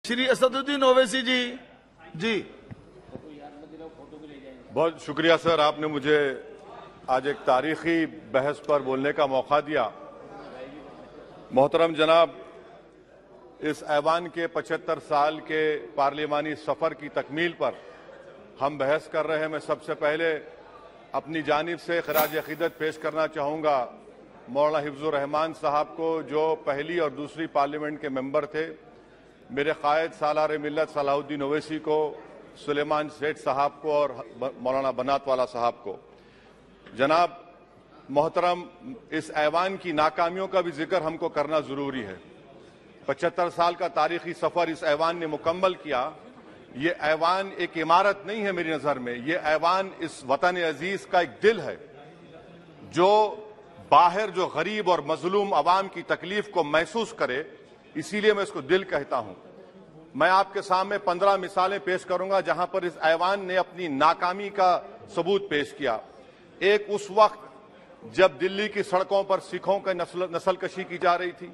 श्री असदुद्दीन ओवैसी जी। बहुत शुक्रिया सर, आपने मुझे आज एक तारीखी बहस पर बोलने का मौका दिया। मोहतरम जनाब, इस ऐवान के 75 साल के पार्लिमानी सफर की तकमील पर हम बहस कर रहे हैं। मैं सबसे पहले अपनी जानिब से खराज अकीदत पेश करना चाहूँगा मौलाना हिफ्जुर रहमान साहब को, जो पहली और दूसरी पार्लियामेंट के मेंबर थे, मेरे कायद सालार मिल्लत सलाहुद्दीन ओवैसी को, सुलेमान सेठ साहब को और मौलाना बनात वाला साहब को। जनाब मोहतरम, इस ऐवान की नाकामियों का भी जिक्र हमको करना जरूरी है। 75 साल का तारीखी सफर इस ऐवान ने मुकम्मल किया। ये ऐवान एक इमारत नहीं है मेरी नजर में, ये ऐवान इस वतन अजीज का एक दिल है, जो बाहर जो गरीब और मजलूम अवाम की तकलीफ को महसूस करे, इसीलिए मैं इसको दिल कहता हूं। मैं आपके सामने 15 मिसालें पेश करूंगा जहां पर इस ऐवान ने अपनी नाकामी का सबूत पेश किया। एक उस वक्त जब दिल्ली की सड़कों पर सिखों की नस्लकशी की जा रही थी।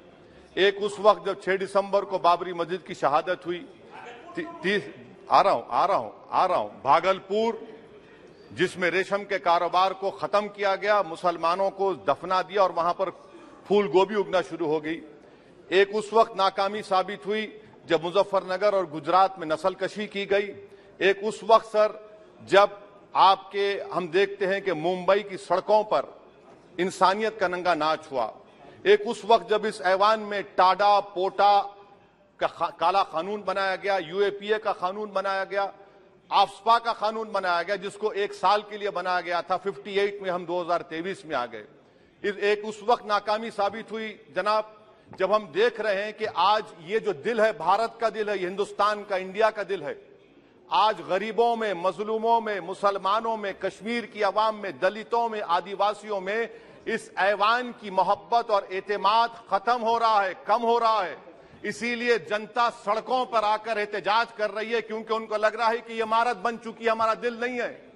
एक उस वक्त जब 6 दिसंबर को बाबरी मस्जिद की शहादत हुई। आ रहा हूं भागलपुर, जिसमें रेशम के कारोबार को खत्म किया गया, मुसलमानों को दफना दिया और वहां पर फूल गोभी उगना शुरू हो गई। एक उस वक्त नाकामी साबित हुई जब मुजफ्फरनगर और गुजरात में नस्लकशी की गई। एक उस वक्त सर जब हम देखते हैं कि मुंबई की सड़कों पर इंसानियत का नंगा नाच हुआ। एक उस वक्त जब इस ऐवान में टाडा पोटा का काला कानून बनाया गया, यूएपीए का कानून बनाया गया, आफ्सपा का कानून बनाया गया, जिसको 1 साल के लिए बनाया गया था। 58 में हम 2023 में आ गए। एक उस वक्त नाकामी साबित हुई जनाब, जब हम देख रहे हैं कि आज ये जो दिल है, भारत का दिल है, हिंदुस्तान का, इंडिया का दिल है, आज गरीबों में, मजलूमों में, मुसलमानों में, कश्मीर की आवाम में, दलितों में, आदिवासियों में इस ऐवान की मोहब्बत और एतमाद खत्म हो रहा है, कम हो रहा है। इसीलिए जनता सड़कों पर आकर एहतजाज कर रही है, क्योंकि उनको लग रहा है कि ये इमारत बन चुकी है, हमारा दिल नहीं है।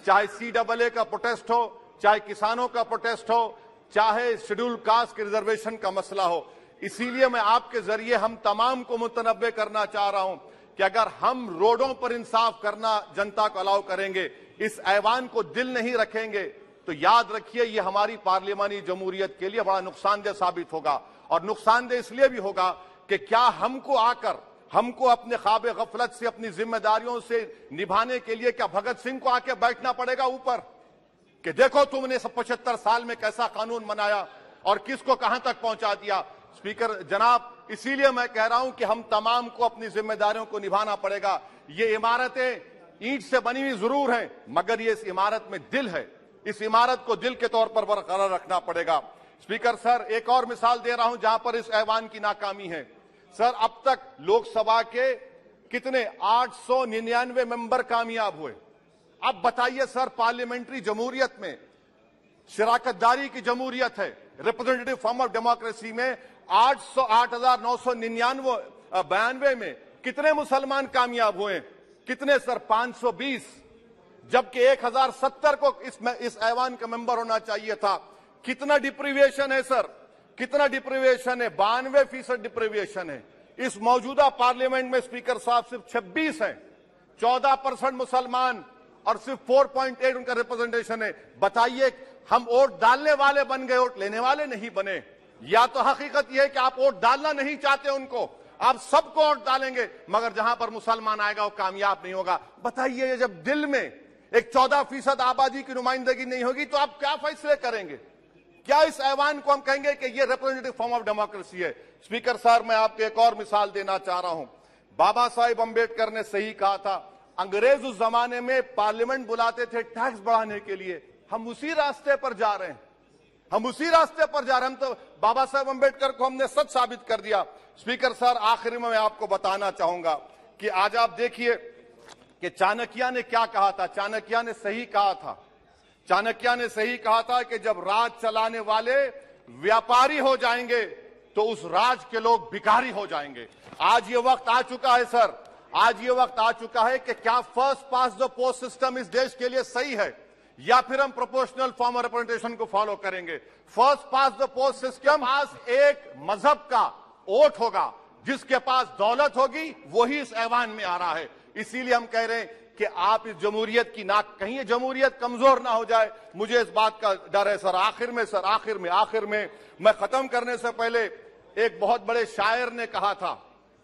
चाहे CAA का प्रोटेस्ट हो, चाहे किसानों का प्रोटेस्ट हो, चाहे शेड्यूल कास्ट के रिजर्वेशन का मसला हो। इसीलिए मैं आपके जरिए हम तमाम को मुतनब्बे करना चाह रहा हूं कि अगर हम रोडों पर इंसाफ करना जनता को अलाउ करेंगे, इस ऐवान को दिल नहीं रखेंगे, तो याद रखिए ये हमारी पार्लियामानी जमहूरियत के लिए बड़ा नुकसानदेह साबित होगा। और नुकसानदेह इसलिए भी होगा कि क्या हमको अपने ख्वाब गफलत से, अपनी जिम्मेदारियों से निभाने के लिए क्या भगत सिंह को आके बैठना पड़ेगा ऊपर कि देखो तुमने 75 साल में कैसा कानून बनाया और किसको कहां तक पहुंचा दिया। स्पीकर जनाब, इसीलिए मैं कह रहा हूं कि हम तमाम को अपनी जिम्मेदारियों को निभाना पड़ेगा। ये इमारतें ईंट से बनी हुई जरूर हैं, मगर ये इस इमारत में दिल है। इस इमारत को दिल के तौर पर बरकरार रखना पड़ेगा। स्पीकर सर, एक और मिसाल दे रहा हूं जहां पर इस ऐवान की नाकामी है। सर, अब तक लोकसभा के कितने 899 मेंबर कामयाब हुए। अब बताइए सर, पार्लियामेंट्री जमहूरियत में, शराकतदारी की जमहूरियत है, रिप्रेजेंटेटिव फॉर्म ऑफ डेमोक्रेसी में 8,999 में कितने मुसलमान कामयाब हुए? कितने सर? 520, जबकि 1070 को इस ऐवान का मेंबर होना चाहिए था। कितना डिप्रीविएशन है सर, कितना डिप्रीविएशन है? 92% डिप्रीविएशन है। इस मौजूदा पार्लियामेंट में स्पीकर साहब सिर्फ 26 है, 14% मुसलमान और सिर्फ 4.8 उनका रिप्रेजेंटेशन है। बताइए, हम वोट डालने वाले बन गए, वोट लेने वाले नहीं बने। या तो हकीकत यह है कि आप वोट डालना नहीं चाहते उनको, आप सबको वोट डालेंगे, मगर जहां पर मुसलमान आएगा वो कामयाब नहीं होगा। बताइए, जब दिल में एक 14% आबादी की नुमाइंदगी नहीं होगी तो आप क्या फैसले करेंगे? क्या इस ऐवान को हम कहेंगे कि ये रिप्रेजेंटेटिव फॉर्म ऑफ डेमोक्रेसी है? स्पीकर साहब, मैं आपको एक और मिसाल देना चाह रहा हूं। बाबा साहेब अम्बेडकर ने सही कहा था, अंग्रेज उस जमाने में पार्लियामेंट बुलाते थे टैक्स बढ़ाने के लिए। हम उसी रास्ते पर जा रहे हैं, हम तो बाबा साहेब अम्बेडकर को हमने सच साबित कर दिया। स्पीकर सर, आखिरी में मैं आपको बताना चाहूंगा कि आज आप देखिए कि चाणक्य ने क्या कहा था। चाणक्य ने सही कहा था कि जब राज चलाने वाले व्यापारी हो जाएंगे तो उस राज के लोग भिखारी हो जाएंगे। आज ये वक्त आ चुका है सर, आज ये वक्त आ चुका है कि क्या first pass the post system इस देश के लिए सही है, या फिर हम प्रोपोर्शनल फॉर्म ऑफ रिप्रेजेंटेशन को फॉलो करेंगे। First pass the post system आज एक मजहब का वोट होगा, जिसके पास दौलत होगी वही इस ऐवान में आ रहा है। इसीलिए हम कह रहे हैं कि आप इस जमहूरियत की नाक, कहीं ये जमहूरियत कमजोर ना हो जाए, मुझे इस बात का डर है। सर आखिर में मैं खत्म करने से पहले एक बहुत बड़े शायर ने कहा था,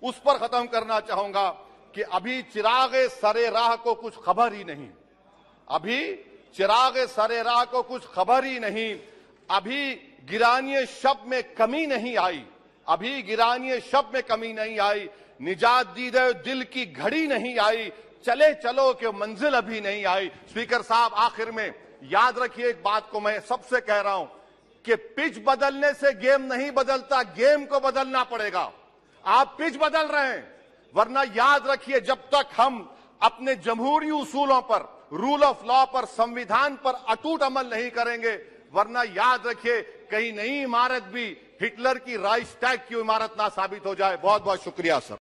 उस पर खत्म करना चाहूंगा कि अभी चिरागे सरे राह को कुछ खबर ही नहीं, अभी चिरागे सरे राह को कुछ खबर ही नहीं, अभी गिरानिए शब में कमी नहीं आई, अभी गिरानिए शब में कमी नहीं आई, निजात दीदे दिल की घड़ी नहीं आई, चले चलो कि मंजिल अभी नहीं आई। स्पीकर साहब आखिर में याद रखिए एक बात को मैं सबसे कह रहा हूं कि पिच बदलने से गेम नहीं बदलता, गेम को बदलना पड़ेगा। आप पिच बदल रहे हैं, वरना याद रखिए जब तक हम अपने जमहूरी उसूलों पर, रूल ऑफ लॉ पर, संविधान पर अटूट अमल नहीं करेंगे, वरना याद रखिए कहीं नई इमारत भी हिटलर की राइक्सटैग की इमारत ना साबित हो जाए। बहुत बहुत शुक्रिया सर।